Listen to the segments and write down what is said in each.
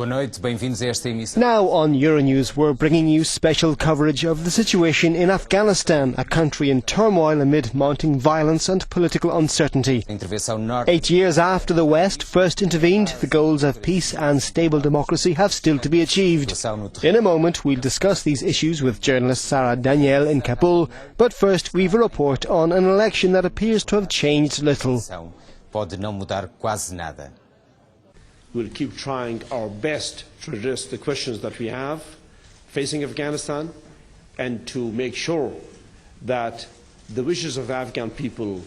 Now on Euronews, we're bringing you special coverage of the situation in Afghanistan, a country in turmoil amid mounting violence and political uncertainty. 8 years after the West first intervened, the goals of peace and stable democracy have still to be achieved. In a moment, we'll discuss these issues with journalist Sarah Daniel in Kabul, but first we've a report on an election that appears to have changed little. We'll keep trying our best to address the questions that we have facing Afghanistan and to make sure that the wishes of the Afghan people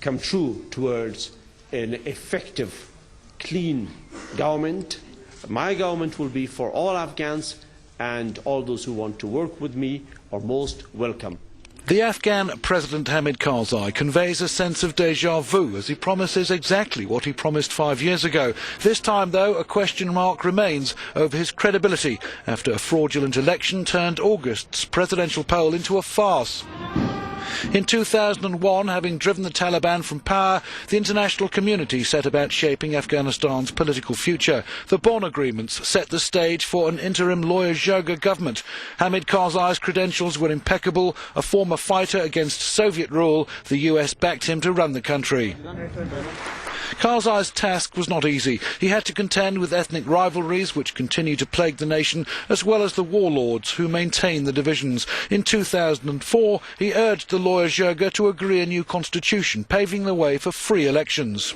come true towards an effective, clean government. My government will be for all Afghans, and all those who want to work with me are most welcome. The Afghan President Hamid Karzai conveys a sense of déjà vu as he promises exactly what he promised 5 years ago. This time, though, a question mark remains over his credibility after a fraudulent election turned August's presidential poll into a farce. In 2001, having driven the Taliban from power, the international community set about shaping Afghanistan's political future. The Bonn agreements set the stage for an interim lawyer-Zhoga government. Hamid Karzai's credentials were impeccable. A former fighter against Soviet rule, the US backed him to run the country. Karzai's task was not easy. He had to contend with ethnic rivalries which continue to plague the nation, as well as the warlords who maintain the divisions. In 2004, he urged the lawyer Zhoga to agree a new constitution, paving the way for free elections.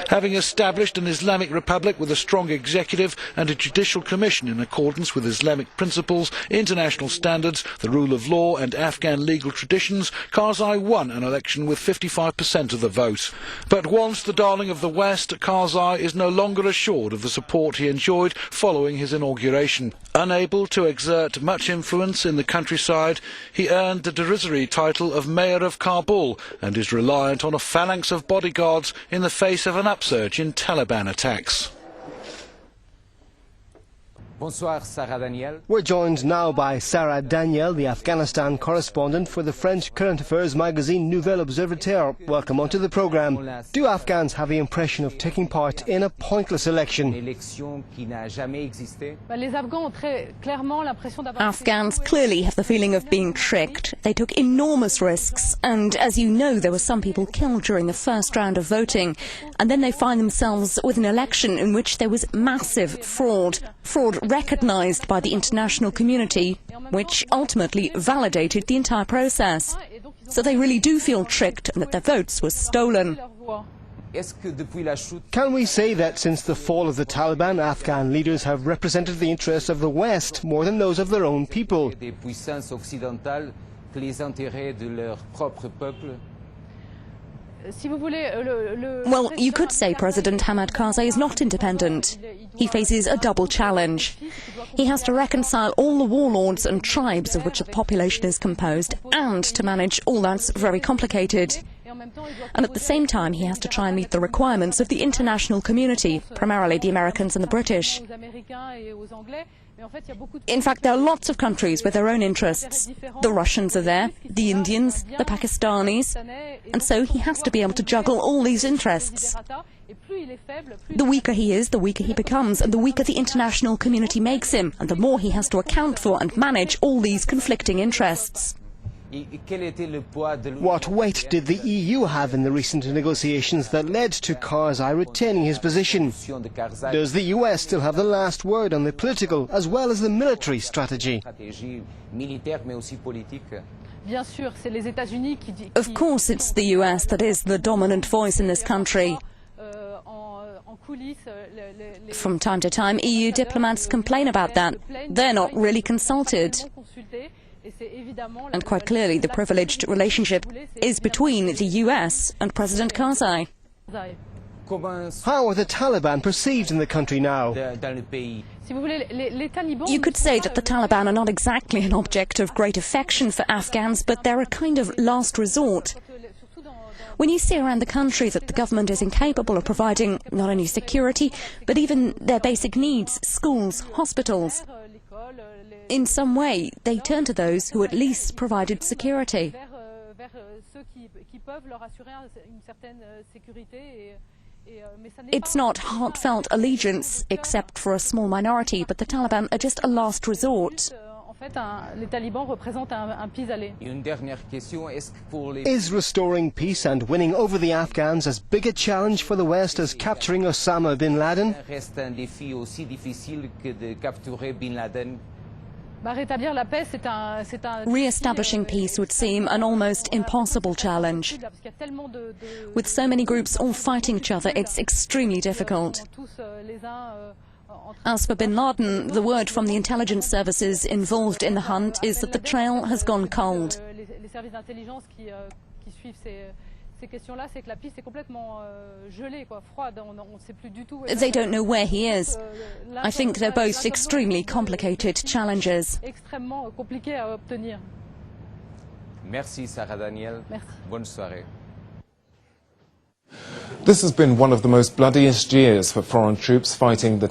Having established an Islamic republic with a strong executive and a judicial commission in accordance with Islamic principles, international standards, the rule of law and Afghan legal traditions, Karzai won an election with 55% of the vote. But once the darling of the West, Karzai is no longer assured of the support he enjoyed following his inauguration. Unable to exert much influence in the countryside, he earned the derisory title of Mayor of Kabul and is reliant on a phalanx of bodyguards in the face of an upsurge in Taliban attacks. We're joined now by Sarah Daniel, the Afghanistan correspondent for the French current affairs magazine Nouvel Observateur. Welcome onto the programme. Do Afghans have the impression of taking part in a pointless election? Afghans clearly have the feeling of being tricked. They took enormous risks, and as you know, there were some people killed during the first round of voting, and then they find themselves with an election in which there was massive fraud recognised by the international community, which ultimately validated the entire process. So they really do feel tricked and that their votes were stolen. Can we say that since the fall of the Taliban, Afghan leaders have represented the interests of the West more than those of their own people? Well, you could say President Hamid Karzai is not independent. He faces a double challenge. He has to reconcile all the warlords and tribes of which the population is composed, and to manage all that's very complicated. And at the same time, he has to try and meet the requirements of the international community, primarily the Americans and the British. In fact, there are lots of countries with their own interests. The Russians are there, the Indians, the Pakistanis, and so he has to be able to juggle all these interests. The weaker he is, the weaker he becomes, and the weaker the international community makes him, and the more he has to account for and manage all these conflicting interests. What weight did the EU have in the recent negotiations that led to Karzai retaining his position? Does the US still have the last word on the political as well as the military strategy? Of course, it's the US that is the dominant voice in this country. From time to time, EU diplomats complain about that. They're not really consulted. And quite clearly, the privileged relationship is between the US and President Karzai. How are the Taliban perceived in the country now? You could say that the Taliban are not exactly an object of great affection for Afghans, but they're a kind of last resort. When you see around the country that the government is incapable of providing not only security, but even their basic needs, schools, hospitals, in some way, they turn to those who at least provided security. It's not heartfelt allegiance, except for a small minority, but the Taliban are just a last resort. Is restoring peace and winning over the Afghans as big a challenge for the West as capturing Osama bin Laden? Re-establishing peace would seem an almost impossible challenge. With so many groups all fighting each other, it's extremely difficult. As for bin Laden, the word from the intelligence services involved in the hunt is that the trail has gone cold. They don't know where he is. I think they're both extremely complicated challenges. Merci Sarah Daniel. Bonne soirée. This has been one of the most bloodiest years for foreign troops fighting the